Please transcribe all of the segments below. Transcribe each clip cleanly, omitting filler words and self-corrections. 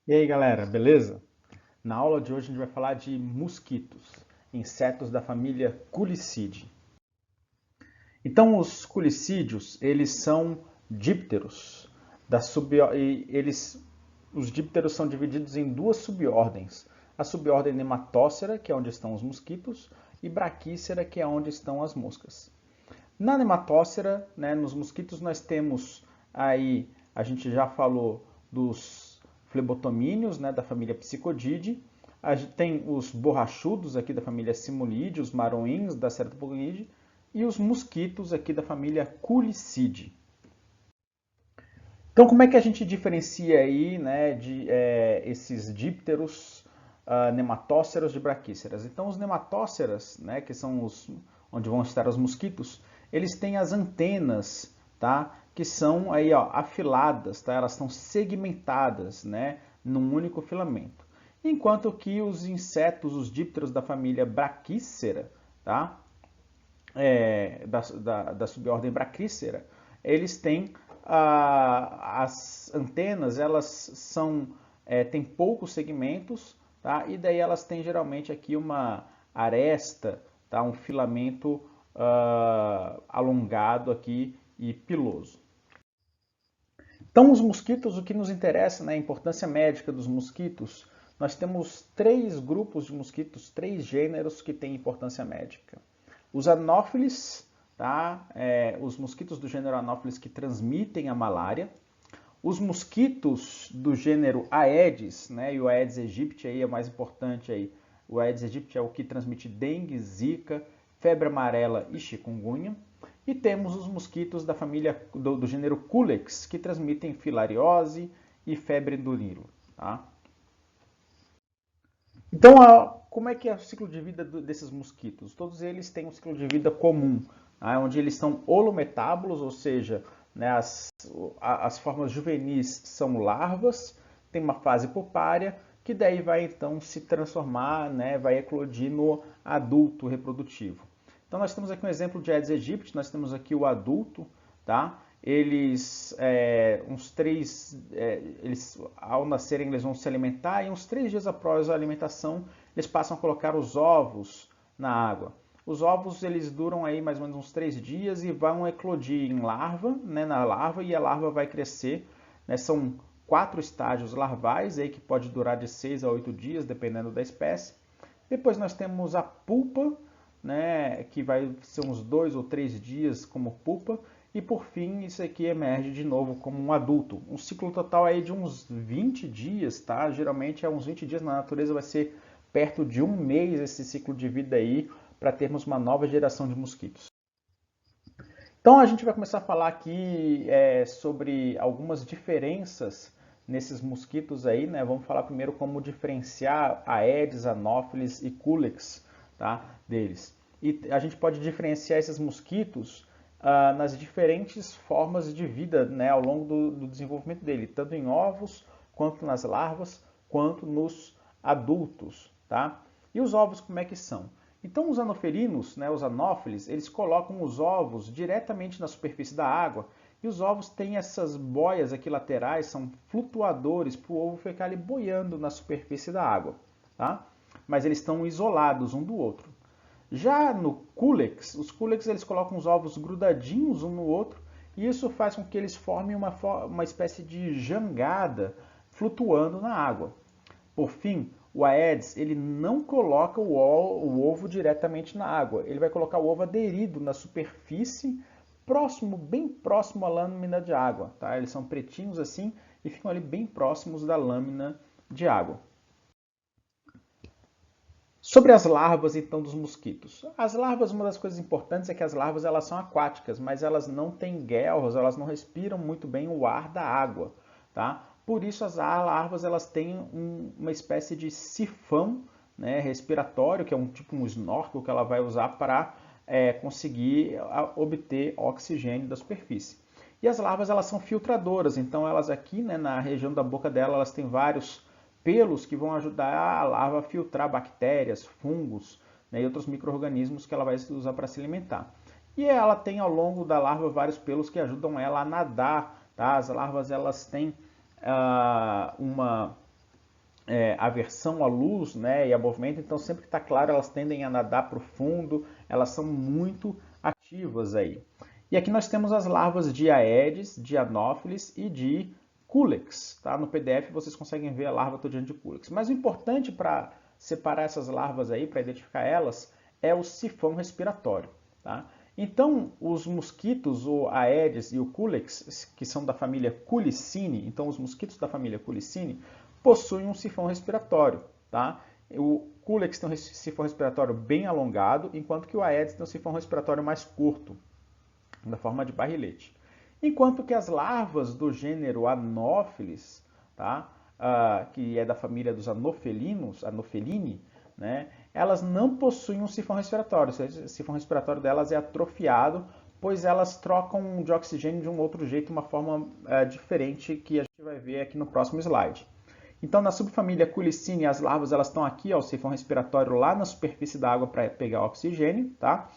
E aí, galera, beleza? Na aula de hoje a gente vai falar de mosquitos, insetos da família Culicidae. Então, os culicídeos, eles são dípteros os dípteros são divididos em duas subordens. A subordem nematócera, que é onde estão os mosquitos, e braquícera, que é onde estão as moscas. Na nematócera, né, nos mosquitos, nós temos aí, a gente já falou dos flebotomíneos, né, da família Psychodidae. A gente tem os borrachudos aqui da família Simulidae, os maroins da Ceratopodidae, e os mosquitos aqui da família Culicidae. Então, como é que a gente diferencia aí, né, esses dípteros nematóceros de braquíceras? Então, os nematóceras, né, que são os onde vão estar os mosquitos, eles têm as antenas, tá, que são aí, ó, afiladas, tá? Elas estão segmentadas, né, num único filamento. Enquanto que os insetos, os dípteros da família Brachycera, tá, da subordem Brachycera, eles têm as antenas, elas têm poucos segmentos, tá? E daí elas têm geralmente aqui uma aresta, tá? Um filamento alongado aqui e piloso. Então, os mosquitos, o que nos interessa, né, a importância médica dos mosquitos, nós temos três grupos de mosquitos, três gêneros que têm importância médica. Os anófilis, tá? Os mosquitos do gênero anófilis que transmitem a malária. Os mosquitos do gênero Aedes, né? E o Aedes aegypti aí é o mais importante aí. O Aedes aegypti é o que transmite dengue, zika, febre amarela e chikungunya. E temos os mosquitos da família do gênero Culex, que transmitem filariose e febre do Nilo. Tá? Então, como é que é o ciclo de vida desses mosquitos? Todos eles têm um ciclo de vida comum, né, onde eles são holometábulos, ou seja, né, as formas juvenis são larvas, tem uma fase pupária, que daí vai então se transformar, né, vai eclodir no adulto reprodutivo. Então nós temos aqui um exemplo de Aedes aegypti, nós temos aqui o adulto, tá? Eles, eles ao nascerem, eles vão se alimentar e uns 3 dias após a alimentação, eles passam a colocar os ovos na água. Os ovos, eles duram aí mais ou menos uns 3 dias e vão eclodir em larva, né, na larva, e a larva vai crescer, né, são 4 estágios larvais, aí, que pode durar de 6 a 8 dias, dependendo da espécie. Depois nós temos a pulpa, né, que vai ser uns 2 ou 3 dias como pulpa, e por fim isso aqui emerge de novo como um adulto. Um ciclo total aí de uns 20 dias, tá? Geralmente é uns 20 dias, na natureza vai ser perto de um mês esse ciclo de vida aí, para termos uma nova geração de mosquitos. Então a gente vai começar a falar aqui sobre algumas diferenças nesses mosquitos aí, né? Vamos falar primeiro como diferenciar Aedes, Anopheles e Culex, tá? Deles. E a gente pode diferenciar esses mosquitos nas diferentes formas de vida, né, ao longo do desenvolvimento dele, tanto em ovos, quanto nas larvas, quanto nos adultos, tá? E os ovos como é que são? Então os anoferinos, né, os anófilis, eles colocam os ovos diretamente na superfície da água e os ovos têm essas boias aqui laterais, são flutuadores para o ovo ficar ali boiando na superfície da água, tá? Mas eles estão isolados um do outro. Já no Culex, os Culex eles colocam os ovos grudadinhos um no outro e isso faz com que eles formem uma espécie de jangada flutuando na água. Por fim, o Aedes ele não coloca o ovo diretamente na água, ele vai colocar o ovo aderido na superfície, bem próximo à lâmina de água. Tá? Eles são pretinhos assim e ficam ali bem próximos da lâmina de água. Sobre as larvas, então, dos mosquitos. As larvas, uma das coisas importantes é que as larvas elas são aquáticas, mas elas não têm guelras, elas não respiram muito bem o ar da água. Tá? Por isso, as larvas elas têm uma espécie de sifão, né, respiratório, que é tipo um snorkel que ela vai usar para conseguir obter oxigênio da superfície. E as larvas elas são filtradoras, então elas aqui, né, na região da boca dela, elas têm vários pelos que vão ajudar a larva a filtrar bactérias, fungos, né, e outros micro-organismos que ela vai usar para se alimentar. E ela tem ao longo da larva vários pelos que ajudam ela a nadar. Tá? As larvas elas têm uma aversão à luz, né, e a movimento, então sempre que está claro elas tendem a nadar para o fundo, elas são muito ativas aí. E aqui nós temos as larvas de Aedes, de Anopheles e de Culex. Tá? No PDF vocês conseguem ver a larva todinha de Culex. Mas o importante para separar essas larvas aí, para identificar elas, é o sifão respiratório. Tá? Então, os mosquitos, o Aedes e o Culex, que são da família Culicini, então os mosquitos da família Culicini, possuem um sifão respiratório. Tá? O Culex tem um sifão respiratório bem alongado, enquanto que o Aedes tem um sifão respiratório mais curto, da forma de barrilete. Enquanto que as larvas do gênero Anopheles, tá? Que é da família dos anofelinos, Anophelini, né? Elas não possuem um sifão respiratório. O sifão respiratório delas é atrofiado, pois elas trocam de oxigênio de um outro jeito, uma forma diferente, que a gente vai ver aqui no próximo slide. Então, na subfamília Culicini, as larvas elas estão aqui, ó, o sifão respiratório lá na superfície da água para pegar oxigênio, tá?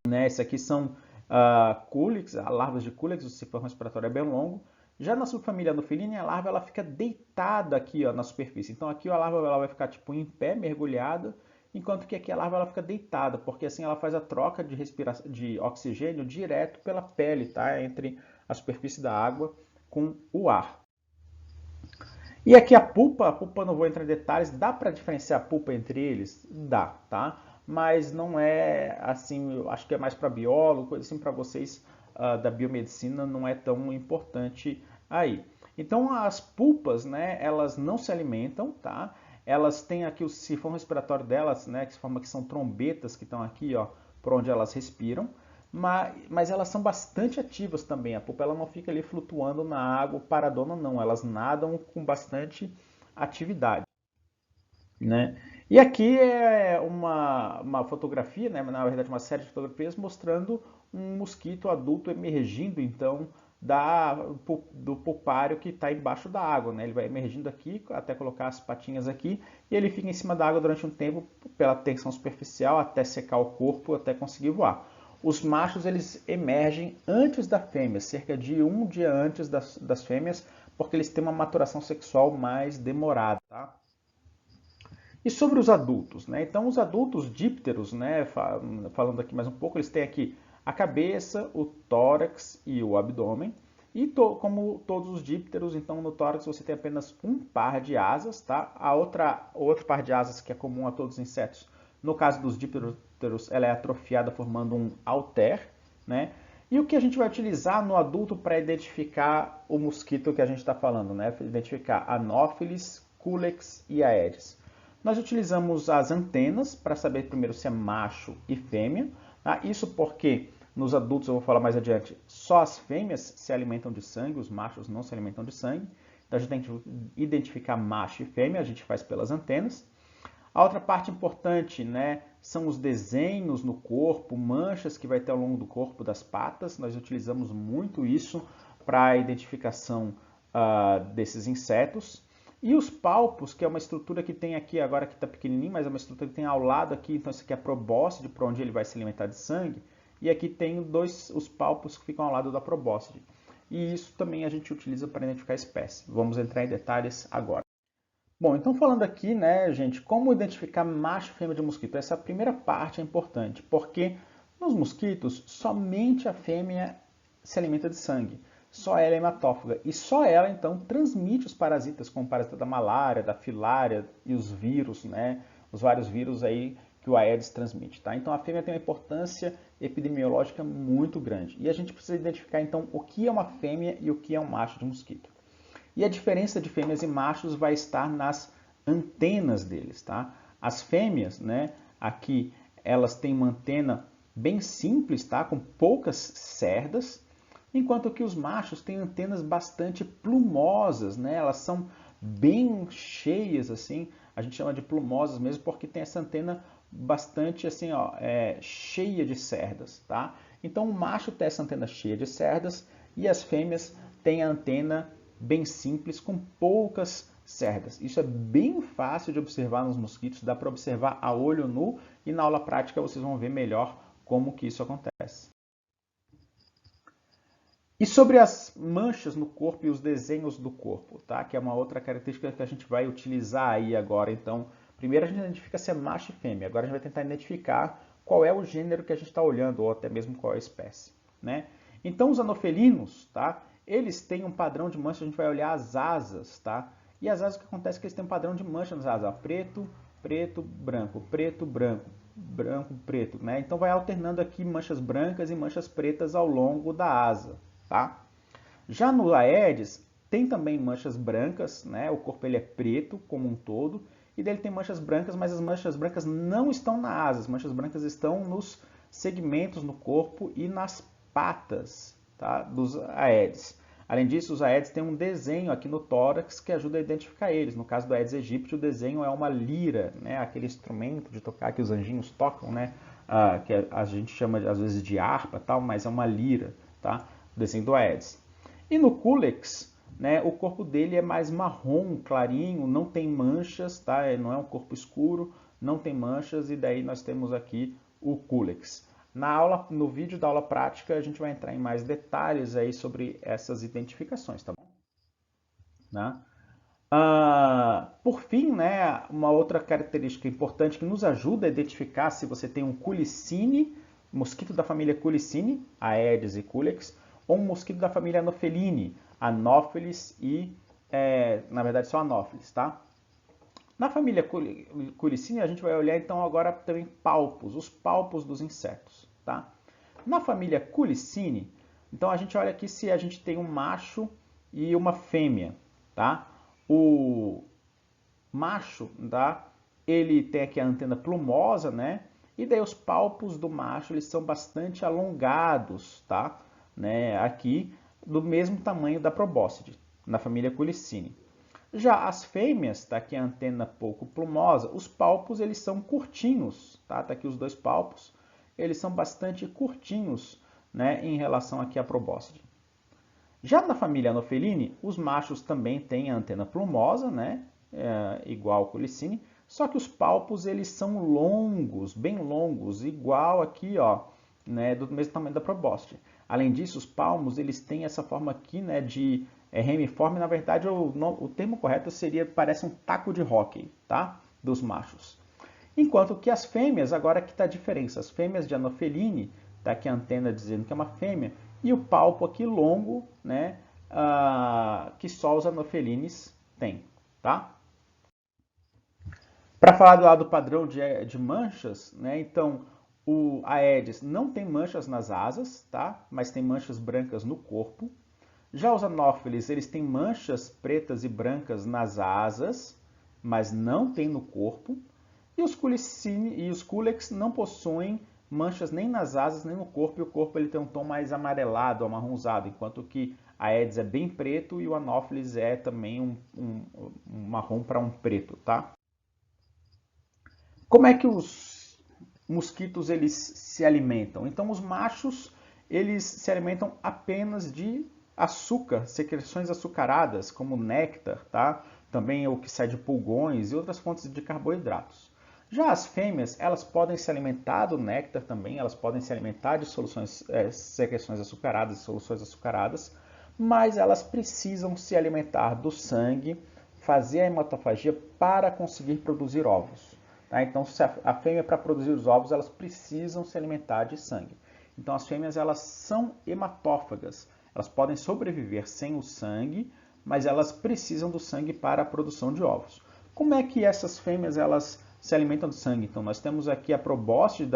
Né? Esses aqui são Culex, larvas de Culex, o sifão respiratório é bem longo. Já na subfamília Anopheline, a larva ela fica deitada aqui, ó, na superfície. Então aqui a larva ela vai ficar tipo em pé, mergulhada, enquanto que aqui a larva ela fica deitada, porque assim ela faz a troca de oxigênio direto pela pele, tá? Entre a superfície da água com o ar. E aqui a pulpa eu não vou entrar em detalhes, dá para diferenciar a pulpa entre eles? Dá, tá? Mas não é assim, eu acho que é mais para biólogo, coisa assim, para vocês da biomedicina não é tão importante aí. Então as pulpas, né, elas não se alimentam, tá? Elas têm aqui o sifão respiratório delas, né, que se forma que são trombetas que estão aqui, ó, por onde elas respiram. Mas elas são bastante ativas também. A pulpa ela não fica ali flutuando na água paradona, não. Elas nadam com bastante atividade, né? E aqui é uma fotografia, né? Na verdade uma série de fotografias mostrando um mosquito adulto emergindo, então, do pulpário que está embaixo da água, né? Ele vai emergindo aqui até colocar as patinhas aqui e ele fica em cima da água durante um tempo pela tensão superficial até secar o corpo, até conseguir voar. Os machos eles emergem antes da fêmea, cerca de um dia antes das fêmeas, porque eles têm uma maturação sexual mais demorada. Tá? E sobre os adultos, né? Então os adultos dípteros, né? Falando aqui mais um pouco, eles têm aqui a cabeça, o tórax e o abdômen. E como todos os dípteros, então no tórax você tem apenas um par de asas, tá? Outro par de asas que é comum a todos os insetos, no caso dos dípteros, ela é atrofiada formando um halter, né? E o que a gente vai utilizar no adulto para identificar o mosquito que a gente está falando, né? Identificar Anopheles, Culex e Aedes. Nós utilizamos as antenas para saber primeiro se é macho e fêmea. Tá? Isso porque nos adultos, eu vou falar mais adiante, só as fêmeas se alimentam de sangue, os machos não se alimentam de sangue. Então a gente tem que identificar macho e fêmea, a gente faz pelas antenas. A outra parte importante, né, são os desenhos no corpo, manchas que vai ter ao longo do corpo das patas. Nós utilizamos muito isso para a identificação desses insetos. E os palpos, que é uma estrutura que tem aqui, agora que está pequenininho, mas é uma estrutura que tem ao lado aqui, então isso aqui é a probóscide, para onde ele vai se alimentar de sangue. E aqui tem os palpos que ficam ao lado da probóscide. E isso também a gente utiliza para identificar a espécie. Vamos entrar em detalhes agora. Bom, então falando aqui, né, gente, como identificar macho e fêmea de mosquito? Essa primeira parte é importante, porque nos mosquitos, somente a fêmea se alimenta de sangue. Só ela é hematófaga e só ela, então, transmite os parasitas, como o parasita da malária, da filária e os vírus, né, os vários vírus aí que o Aedes transmite, tá? Então a fêmea tem uma importância epidemiológica muito grande. E a gente precisa identificar, então, o que é uma fêmea e o que é um macho de mosquito. E a diferença de fêmeas e machos vai estar nas antenas deles, tá? As fêmeas, né, aqui, elas têm uma antena bem simples, tá? Com poucas cerdas, enquanto que os machos têm antenas bastante plumosas, né? Elas são bem cheias, assim, a gente chama de plumosas mesmo, porque tem essa antena bastante, assim, ó, cheia de cerdas, tá? Então o macho tem essa antena cheia de cerdas e as fêmeas têm a antena bem simples, com poucas cerdas. Isso é bem fácil de observar nos mosquitos, dá para observar a olho nu e na aula prática vocês vão ver melhor como que isso acontece. E sobre as manchas no corpo e os desenhos do corpo, tá? Que é uma outra característica que a gente vai utilizar aí agora. Então, primeiro a gente identifica se é macho e fêmea. Agora a gente vai tentar identificar qual é o gênero que a gente está olhando, ou até mesmo qual é a espécie, né? Então, os anofelinos, tá? Eles têm um padrão de mancha, a gente vai olhar as asas, tá? E as asas, o que acontece é que eles têm um padrão de mancha nas asas, ó, preto, preto, branco, preto, branco, branco, preto, né? Então vai alternando aqui manchas brancas e manchas pretas ao longo da asa, tá? Já no Aedes, tem também manchas brancas, né? O corpo ele é preto como um todo, e dele tem manchas brancas, mas as manchas brancas não estão na asa, as manchas brancas estão nos segmentos no corpo e nas patas, tá? Dos Aedes. Além disso, os Aedes têm um desenho aqui no tórax que ajuda a identificar eles. No caso do Aedes aegypti, o desenho é uma lira, né? Aquele instrumento de tocar que os anjinhos tocam, né? Que a gente chama às vezes de harpa, tal, mas é uma lira, tá? O desenho do Aedes. E no Culex, né, o corpo dele é mais marrom, clarinho, não tem manchas, tá? Não é um corpo escuro, não tem manchas, e daí nós temos aqui o Culex. Na aula, no vídeo da aula prática, a gente vai entrar em mais detalhes aí sobre essas identificações, tá bom? Né? Por fim, né, uma outra característica importante que nos ajuda a identificar se você tem um Culicine, mosquito da família Culicine, Aedes e Culex, ou um mosquito da família Anopheline, Anopheles e, na verdade, só Anopheles, tá? Na família Culicine, a gente vai olhar então agora também palpos, os palpos dos insetos, tá? Na família Culicine, então a gente olha aqui se a gente tem um macho e uma fêmea, tá? O macho, tá? Ele tem aqui a antena plumosa, né? E daí os palpos do macho, eles são bastante alongados, tá? Né? Aqui, do mesmo tamanho da probóscide, na família Culicine. Já as fêmeas, tá aqui a antena pouco plumosa, os palpos eles são curtinhos, tá? Tá aqui os dois palpos, eles são bastante curtinhos, né, em relação aqui à probóscide. Já na família Anopheline, os machos também têm a antena plumosa, né, igual ao Culicine, só que os palpos eles são longos, bem longos, igual aqui, ó, né, do mesmo tamanho da probóscide. Além disso, os palmos eles têm essa forma aqui, né, de remiforme. Na verdade, o termo correto seria, parece um taco de hóquei, tá, dos machos. Enquanto que as fêmeas, agora que está a diferença, as fêmeas de Anopheline, tá aqui a antena dizendo que é uma fêmea, e o palpo aqui longo, né, que só os Anophelines têm, tá? Para falar do lado padrão de manchas, né, então o Aedes não tem manchas nas asas, tá? Mas tem manchas brancas no corpo. Já os Anopheles, eles têm manchas pretas e brancas nas asas, mas não tem no corpo. E os Culicine e os Culex não possuem manchas nem nas asas nem no corpo, e o corpo ele tem um tom mais amarelado, amarronzado, enquanto que a Aedes é bem preto e o Anopheles é também um marrom para um preto, tá? Como é que os mosquitos eles se alimentam? Então os machos eles se alimentam apenas de açúcar, secreções açucaradas, como néctar, tá? Também o que sai de pulgões e outras fontes de carboidratos. Já as fêmeas, elas podem se alimentar do néctar também, elas podem se alimentar de secreções açucaradas e soluções açucaradas, mas elas precisam se alimentar do sangue, fazer a hematofagia para conseguir produzir ovos. Tá? Então, se a fêmea, para produzir os ovos, elas precisam se alimentar de sangue. Então, as fêmeas elas são hematófagas. Elas podem sobreviver sem o sangue, mas elas precisam do sangue para a produção de ovos. Como é que essas fêmeas elas se alimentam de sangue? Então, nós temos aqui a probóscide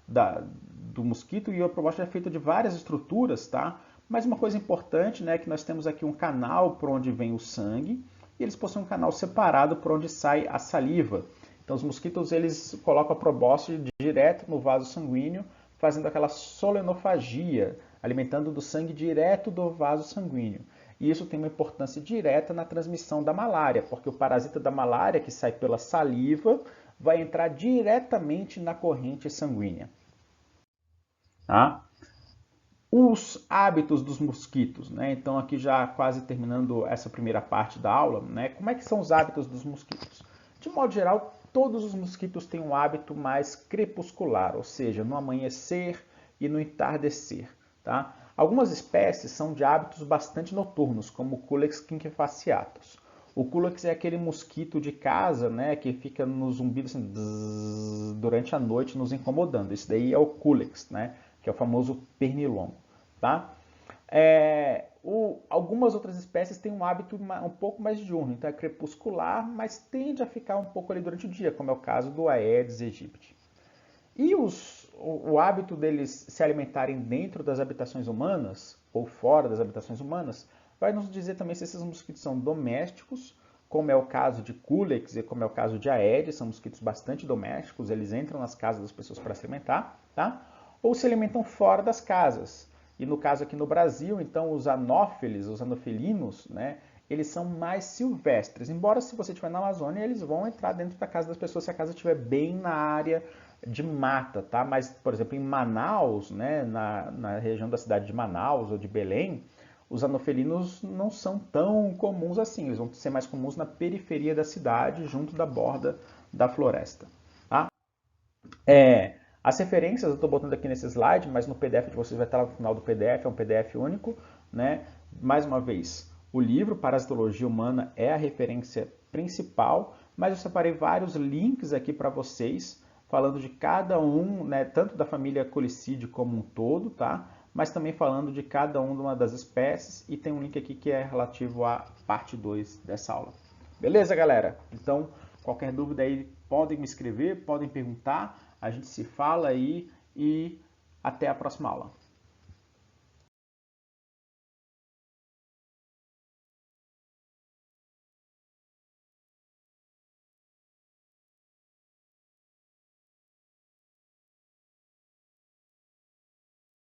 do mosquito, e a probóscide é feita de várias estruturas, tá? Mas uma coisa importante, né, é que nós temos aqui um canal por onde vem o sangue, e eles possuem um canal separado por onde sai a saliva. Então, os mosquitos eles colocam a probóscide direto no vaso sanguíneo, fazendo aquela solenofagia, alimentando do sangue direto do vaso sanguíneo. E isso tem uma importância direta na transmissão da malária, porque o parasita da malária, que sai pela saliva, vai entrar diretamente na corrente sanguínea. Tá? Os hábitos dos mosquitos, né? Então, aqui já quase terminando essa primeira parte da aula, né? Como é que são os hábitos dos mosquitos? De modo geral, todos os mosquitos têm um hábito mais crepuscular, ou seja, no amanhecer e no entardecer, tá? Algumas espécies são de hábitos bastante noturnos, como o Culex quinquefasciatus. O Culex é aquele mosquito de casa, né, que fica no zumbido assim, durante a noite nos incomodando. Isso daí é o Culex, né, que é o famoso pernilongo. Tá? Algumas outras espécies têm um hábito um pouco mais diurno, então é crepuscular, mas tende a ficar um pouco ali durante o dia, como é o caso do Aedes aegypti. E o hábito deles se alimentarem dentro das habitações humanas ou fora das habitações humanas vai nos dizer também se esses mosquitos são domésticos, como é o caso de Culex e como é o caso de Aedes, são mosquitos bastante domésticos, eles entram nas casas das pessoas para se alimentar, tá? Ou se alimentam fora das casas. E no caso aqui no Brasil, então, os anófeles, os anofelinos, né, eles são mais silvestres. Embora se você estiver na Amazônia, eles vão entrar dentro da casa das pessoas se a casa estiver bem na área de mata, tá? Mas, por exemplo, em Manaus, né, na região da cidade de Manaus ou de Belém, os anofelinos não são tão comuns assim. Eles vão ser mais comuns na periferia da cidade, junto da borda da floresta. Tá? As referências eu estou botando aqui nesse slide, mas no PDF de vocês vai estar lá no final do PDF, é um PDF único. Né? Mais uma vez, o livro Parasitologia Humana é a referência principal, mas eu separei vários links aqui para vocês, falando de cada um, né, tanto da família Culicide como um todo, tá? Mas também falando de cada uma das espécies, e tem um link aqui que é relativo à parte 2 dessa aula. Beleza, galera? Então, qualquer dúvida aí, podem me escrever, podem perguntar, a gente se fala aí e até a próxima aula.